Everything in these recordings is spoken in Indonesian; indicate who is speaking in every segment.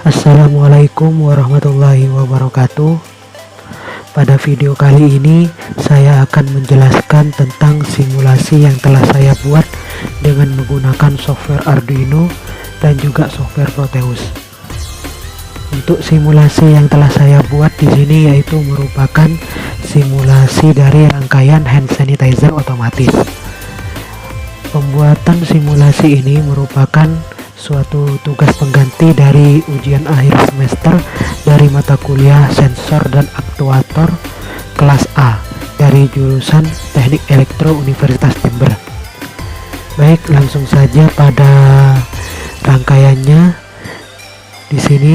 Speaker 1: Assalamualaikum warahmatullahi wabarakatuh. Pada video kali ini saya akan menjelaskan tentang simulasi yang telah saya buat dengan menggunakan software Arduino dan juga software Proteus. Untuk simulasi yang telah saya buat di sini yaitu merupakan simulasi dari rangkaian hand sanitizer otomatis. Pembuatan simulasi ini merupakan suatu tugas pengganti dari ujian akhir semester dari mata kuliah sensor dan aktuator kelas A dari jurusan Teknik Elektro Universitas Jember. Baik, langsung saja pada rangkaiannya. Di sini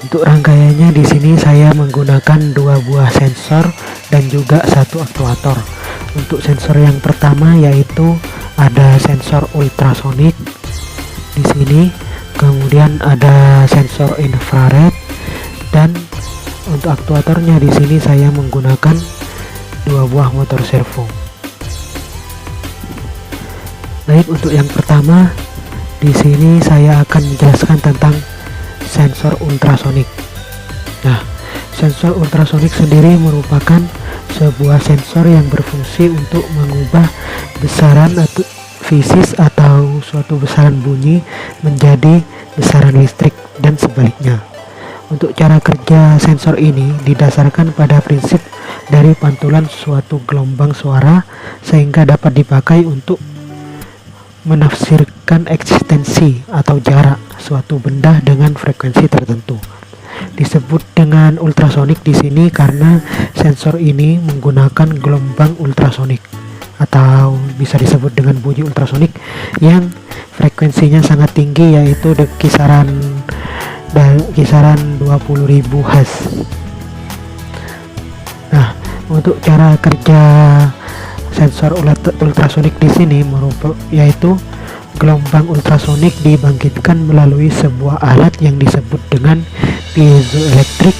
Speaker 1: untuk rangkaiannya di sini saya menggunakan 2 buah sensor dan juga 1 aktuator. Untuk sensor yang pertama yaitu ada sensor ultrasonik di sini, kemudian ada sensor infrared, dan untuk aktuatornya di sini saya menggunakan 2 buah motor servo. Baik, untuk yang pertama di sini saya akan menjelaskan tentang sensor ultrasonik. Nah, sensor ultrasonik sendiri merupakan sebuah sensor yang berfungsi untuk mengubah besaran atau fisis atau suatu besaran bunyi menjadi besaran listrik dan sebaliknya. Untuk cara kerja sensor ini didasarkan pada prinsip dari pantulan suatu gelombang suara sehingga dapat dipakai untuk menafsirkan eksistensi atau jarak suatu benda dengan frekuensi tertentu. Disebut dengan ultrasonik di sini karena sensor ini menggunakan gelombang ultrasonik atau bisa disebut dengan bunyi ultrasonik yang frekuensinya sangat tinggi, yaitu kisaran 20.000 Hz. Nah, untuk cara kerja sensor ultrasonik di sini yaitu gelombang ultrasonik dibangkitkan melalui sebuah alat yang disebut dengan piezoelektrik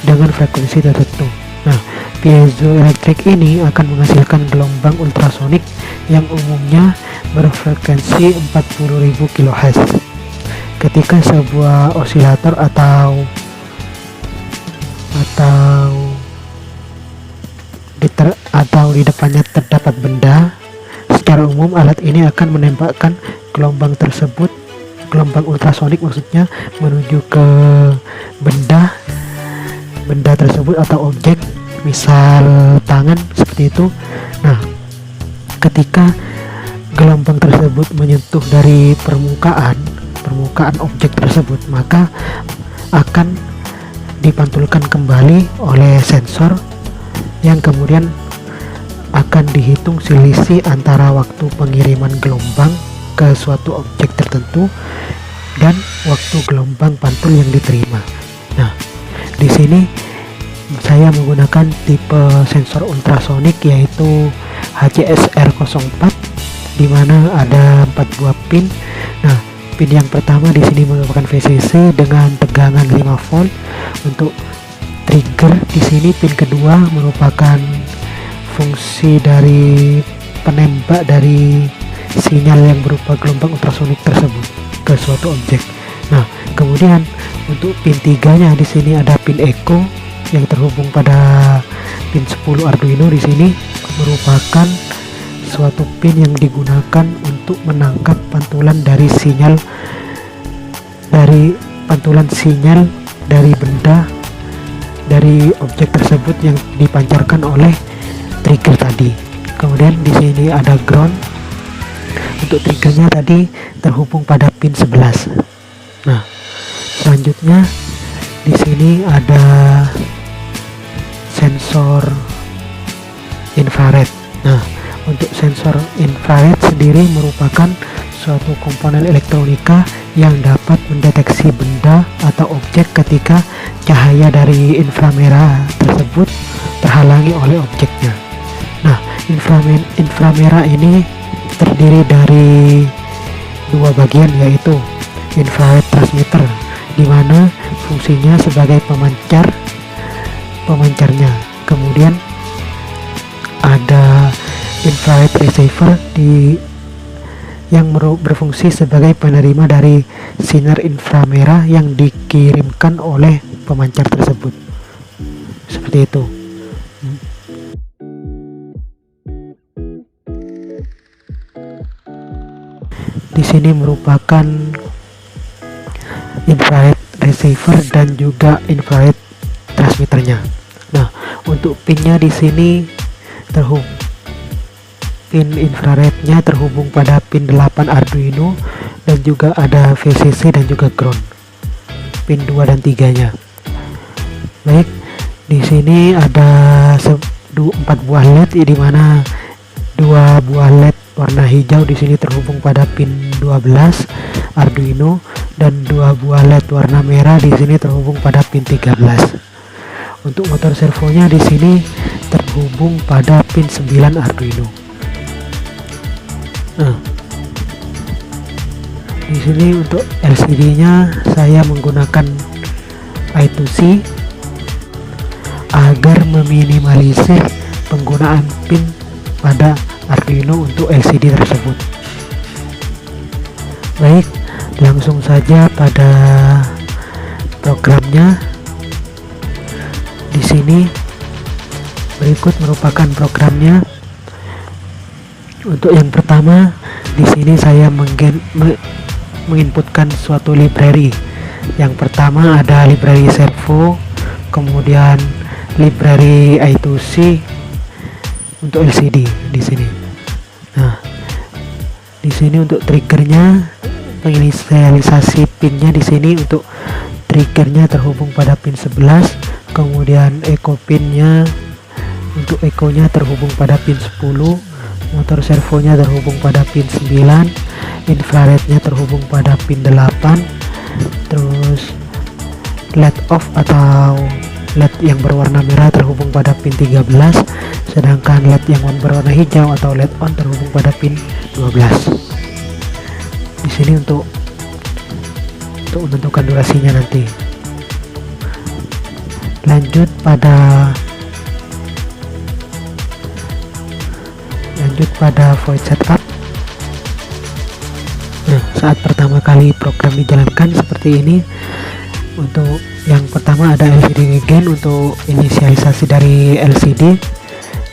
Speaker 1: dengan frekuensi tertentu. Nah, piezoelektrik ini akan menghasilkan gelombang ultrasonik yang umumnya berfrekuensi 40.000 kHz. Ketika sebuah osilator atau di depannya terdapat benda, secara umum alat ini akan menembakkan gelombang tersebut, gelombang ultrasonik maksudnya, menuju ke benda tersebut atau objek, misal tangan seperti itu. Nah, ketika gelombang tersebut menyentuh dari permukaan objek tersebut, maka akan dipantulkan kembali oleh sensor yang kemudian akan dihitung selisih antara waktu pengiriman gelombang ke suatu objek tertentu dan waktu gelombang pantul yang diterima. Nah, di sini saya menggunakan tipe sensor ultrasonik yaitu HCSR04 di mana ada 4 buah pin. Nah, pin yang pertama di sini merupakan VCC dengan tegangan 5 volt. Untuk trigger di sini pin kedua merupakan fungsi dari penembak dari sinyal yang berupa gelombang ultrasonik tersebut ke suatu objek. Nah, kemudian untuk pin 3-nya di sini ada pin echo yang terhubung pada pin 10 Arduino. Di sini merupakan suatu pin yang digunakan untuk menangkap pantulan sinyal dari benda dari objek tersebut yang dipancarkan oleh trigger tadi. Kemudian di sini ada ground. Untuk triggernya tadi terhubung pada pin 11. Nah, selanjutnya di sini ada sensor infrared. Nah, untuk sensor infrared sendiri merupakan suatu komponen elektronika yang dapat mendeteksi benda atau objek ketika cahaya dari inframerah tersebut terhalangi oleh objeknya. Nah, inframerah ini terdiri dari 2 bagian, yaitu infrared transmitter di mana fungsinya sebagai pemancarnya. Kemudian ada infrared receiver di yang berfungsi sebagai penerima dari sinar inframerah yang dikirimkan oleh pemancar tersebut. Seperti itu. Di sini merupakan infrared receiver dan juga infrared transmitternya. Nah, untuk pinnya di sini pin infrarednya terhubung pada pin 8 Arduino dan juga ada VCC dan juga ground. Pin 2 dan 3-nya. Baik, di sini ada 4 buah LED di mana 2 buah LED warna hijau di sini terhubung pada pin 12 Arduino dan 2 buah LED warna merah di sini terhubung pada pin 13. Untuk motor servonya di sini terhubung pada pin 9 Arduino. Nah, di sini untuk LCD-nya saya menggunakan I2C agar meminimalisir penggunaan pin pada Arduino untuk LCD tersebut. Baik, langsung saja pada programnya. Di sini berikut merupakan programnya. Untuk yang pertama, di sini saya menginputkan suatu library. Yang pertama ada library servo, kemudian library I2C untuk LCD di sini. Nah, di sini untuk triggernya, penginisialisasi pinnya di sini untuk triggernya terhubung pada pin 11, kemudian echo pinnya untuk echo-nya terhubung pada pin 10, motor servonya terhubung pada pin 9, infrarednya terhubung pada pin 8, terus LED off atau LED yang berwarna merah terhubung pada pin 13, sedangkan LED yang berwarna hijau atau LED on terhubung pada pin 12. Di sini untuk menentukan durasinya nanti. Lanjut pada void setup. Nah, saat pertama kali program dijalankan seperti ini. Untuk yang pertama ada LCD gain untuk inisialisasi dari LCD.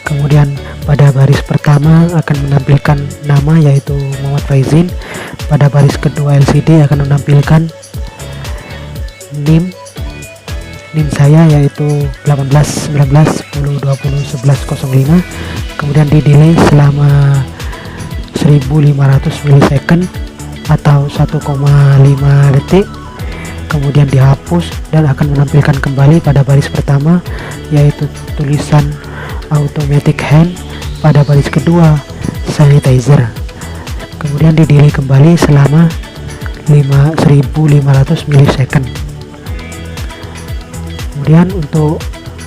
Speaker 1: Kemudian pada baris pertama akan menampilkan nama yaitu Muhammad Faizin. Pada baris kedua LCD akan menampilkan NIM saya yaitu 18 19 10 20 11 05. Kemudian di delay selama 1500 milisecond atau 1,5 detik. Kemudian dihapus dan akan menampilkan kembali pada baris pertama yaitu tulisan automatic hand. Pada baris kedua sanitizer. Kemudian di delay kembali selama 1500 milisecond. Kemudian untuk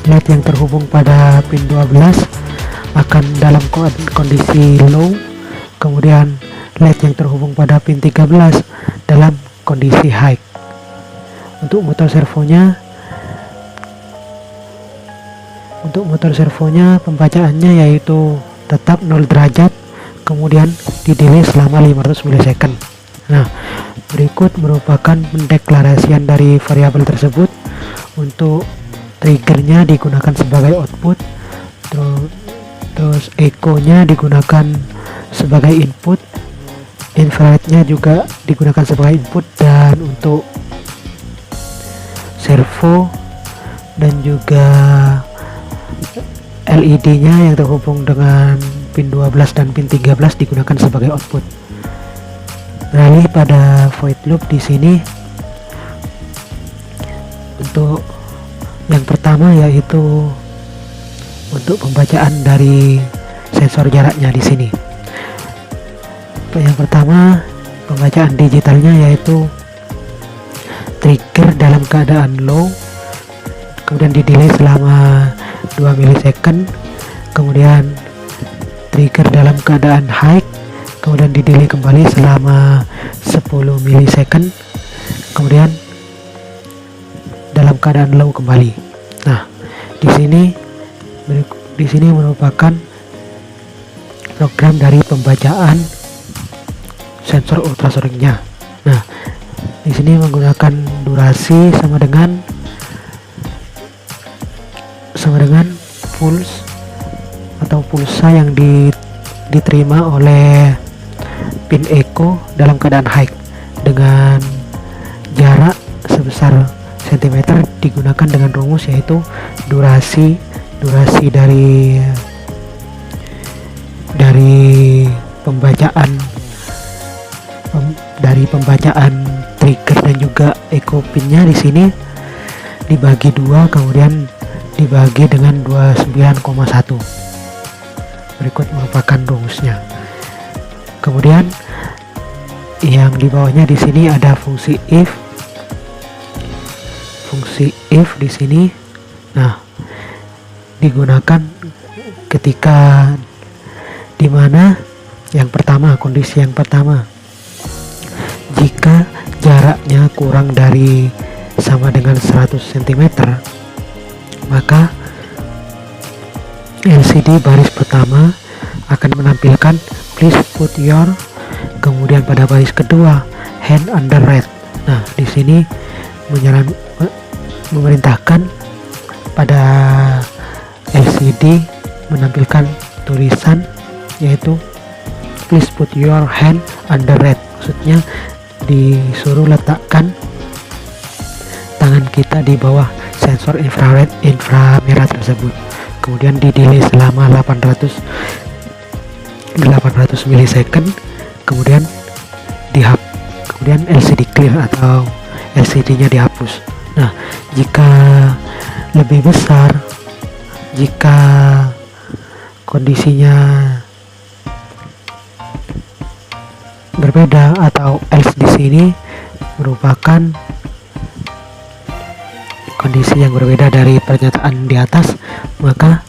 Speaker 1: LED yang terhubung pada pin 12 akan dalam kondisi low. Kemudian LED yang terhubung pada pin 13 dalam kondisi high. Untuk motor servonya pembacaannya yaitu tetap 0 derajat, kemudian di delay selama 500 milisecond. Nah, berikut merupakan pendeklarasian dari variabel tersebut. Untuk triggernya digunakan sebagai output, terus echo-nya digunakan sebagai input, infrarednya juga digunakan sebagai input, dan untuk servo dan juga LED-nya yang terhubung dengan pin 12 dan pin 13 digunakan sebagai output. Beralih pada void loop di sini. Untuk yang pertama yaitu untuk pembacaan dari sensor jaraknya di sini. Untuk yang pertama pembacaan digitalnya yaitu trigger dalam keadaan low, kemudian di delay selama 2 milisecond, kemudian trigger dalam keadaan high, kemudian di delay kembali selama 10 milisecond, kemudian dalam keadaan low kembali. Nah, di sini merupakan program dari pembacaan sensor ultrasoniknya. Nah, di sini menggunakan durasi sama dengan pulse atau pulsa yang diterima oleh pin echo dalam keadaan high dengan jarak sebesar cm digunakan dengan rumus yaitu durasi dari pembacaan trigger dan juga echo pinnya di sini dibagi 2, kemudian dibagi dengan 29,1. Berikut merupakan rumusnya. Kemudian yang di bawahnya di sini ada fungsi if di sini. Nah, digunakan ketika dimana kondisi yang pertama, jika jaraknya kurang dari sama dengan 100 cm, maka LCD baris pertama akan menampilkan please put your, kemudian pada baris kedua hand under red. Nah, di sini memerintahkan pada LCD menampilkan tulisan yaitu please put your hand under red. Maksudnya disuruh letakkan tangan kita di bawah sensor inframerah tersebut, kemudian di delay selama 800 milisecond, kemudian LCD clear atau LCD-nya dihapus. Nah, jika lebih besar, jika kondisinya berbeda atau else di sini merupakan kondisi yang berbeda dari pernyataan di atas, maka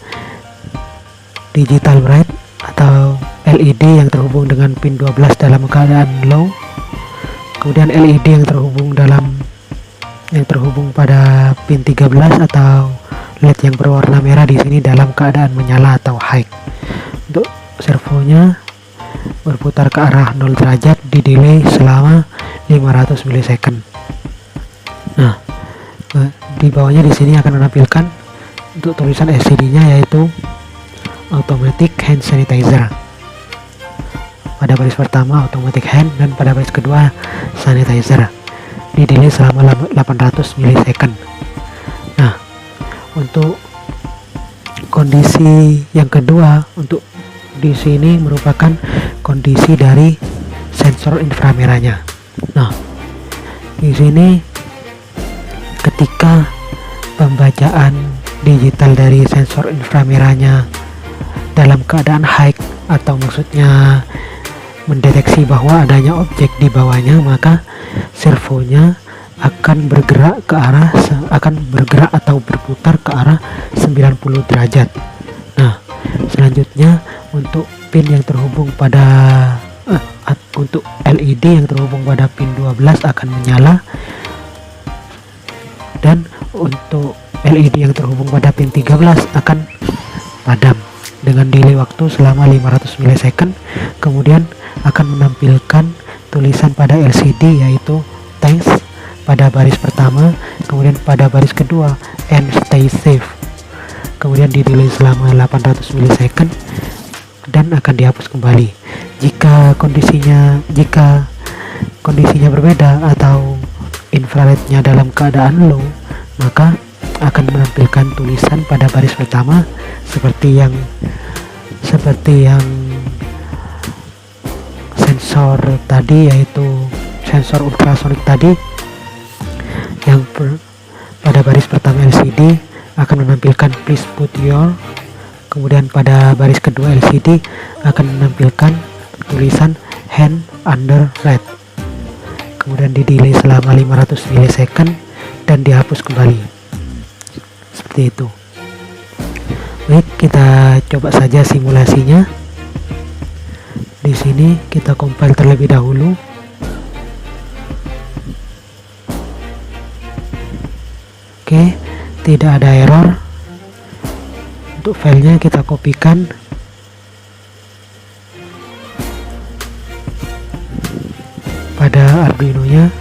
Speaker 1: digital bright atau LED yang terhubung dengan pin 12 dalam keadaan low, kemudian LED yang terhubung pada pin 13 atau LED yang berwarna merah di sini dalam keadaan menyala atau high. Untuk servonya berputar ke arah 0 derajat di delay selama 500 milisecond. Nah, di bawahnya di sini akan menampilkan untuk tulisan LCD-nya yaitu automatic hand sanitizer. Pada baris pertama automatic hand dan pada baris kedua sanitizer di delay selama 800 milisecond. Nah, untuk kondisi yang kedua, untuk di sini merupakan kondisi dari sensor inframerahnya. Nah, di sini ketika pembacaan digital dari sensor inframerahnya dalam keadaan high atau maksudnya mendeteksi bahwa adanya objek di bawahnya, maka servonya akan bergerak atau berputar ke arah 90 derajat. Nah, selanjutnya untuk pin yang terhubung pada untuk LED yang terhubung pada pin 12 akan menyala, dan untuk LED yang terhubung pada pin 13 akan padam dengan delay waktu selama 500 milisecond. Kemudian akan menampilkan tulisan pada LCD yaitu thanks pada baris pertama, kemudian pada baris kedua and stay safe, kemudian di delay selama 800 milisecond dan akan dihapus kembali. Jika kondisinya berbeda atau infrarednya dalam keadaan low, maka akan menampilkan tulisan pada baris pertama seperti yang sensor tadi, yaitu sensor ultrasonik tadi yang pada baris pertama LCD akan menampilkan please put your, kemudian pada baris kedua LCD akan menampilkan tulisan hand under red, kemudian di delay selama 500 milisecond dan dihapus kembali. Seperti itu. Baik, kita coba saja simulasinya. Di sini kita compile terlebih dahulu. Oke, tidak ada error. Untuk filenya kita kopikan. pada Arduino-nya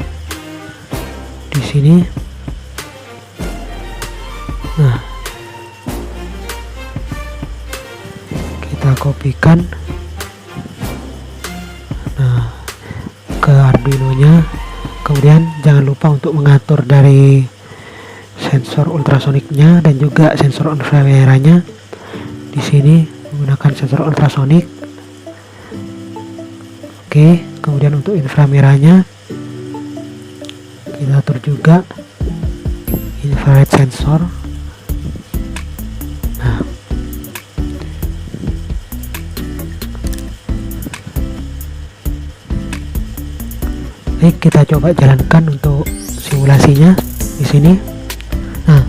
Speaker 1: di sini. Nah, kita kopikan ke Arduino-nya. Kemudian jangan lupa untuk mengatur dari sensor ultrasoniknya dan juga sensor inframerahnya. Di sini menggunakan sensor ultrasonik. Oke, kemudian untuk inframerahnya kita atur juga infrared sensor. Nah, baik, kita coba jalankan untuk simulasinya di sini. Nah,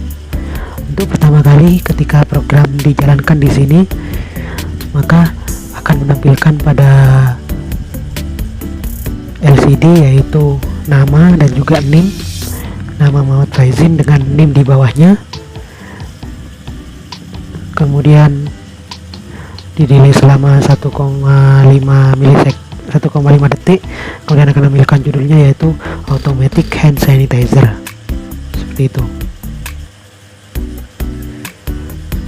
Speaker 1: untuk pertama kali ketika program dijalankan di sini, maka akan menampilkan pada LCD yaitu nama dan juga NIM, nama Muhammad Faizin dengan NIM di bawahnya. Kemudian di delay selama 1,5 detik. Kemudian akan menampilkan judulnya yaitu Automatic Hand Sanitizer, seperti itu.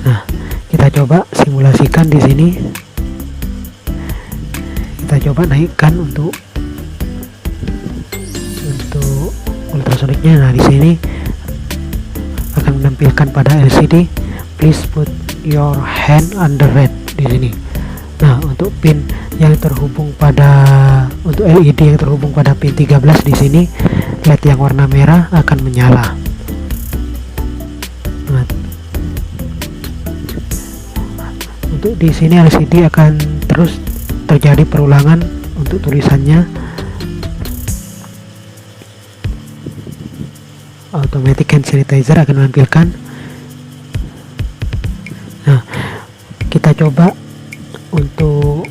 Speaker 1: Nah, kita coba simulasikan di sini. Kita coba naikkan untuk ultrasoniknya. Nah, di sini akan menampilkan pada LCD, please put your hand under red di sini. Nah, untuk pin yang terhubung untuk LED yang terhubung pada pin 13 di sini, LED yang warna merah akan menyala. Nah, untuk di sini LCD akan terus terjadi perulangan untuk tulisannya. Automatic Hand Sanitizer akan menampilkan. Nah, kita coba untuk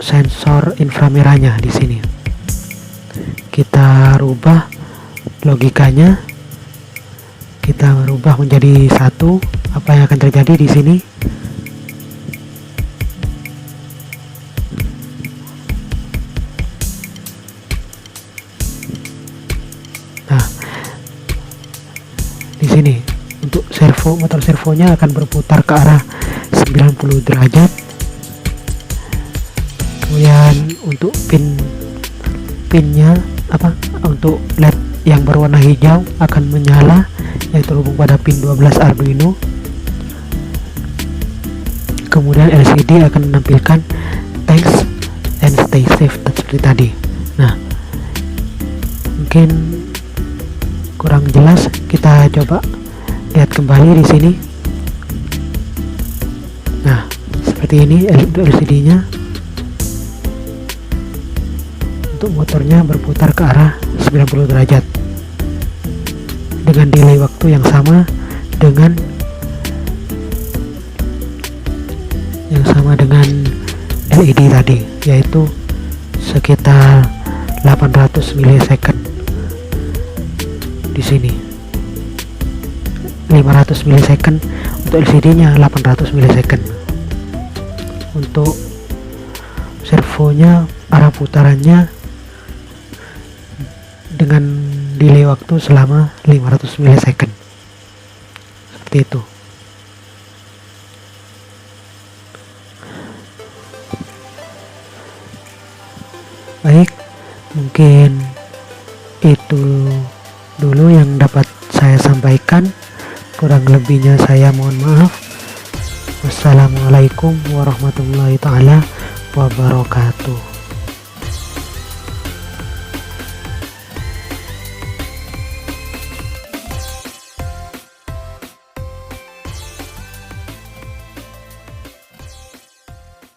Speaker 1: sensor inframerahnya di sini. Kita rubah logikanya. Kita rubah menjadi 1. Apa yang akan terjadi di sini? Nah, di sini untuk motor servonya akan berputar ke arah 90 derajat. Kemudian untuk pinnya untuk LED yang berwarna hijau akan menyala, yaitu terhubung pada pin 12 Arduino. Kemudian LCD akan menampilkan thanks and stay safe seperti tadi. Nah, mungkin kurang jelas, kita coba lihat kembali di sini. Nah, seperti ini untuk LCD-nya. Untuk motornya berputar ke arah 90 derajat dengan delay waktu yang sama dengan LED tadi, yaitu sekitar 800 milisecond. Di sini 500 milisecond, untuk LCD-nya 800 milisecond. Untuk servonya arah putarannya dengan delay waktu selama 500 milisecond, seperti itu. Baik, mungkin itu dulu yang dapat saya sampaikan. Kurang lebihnya saya mohon maaf. Wassalamualaikum warahmatullahi taala wabarakatuh.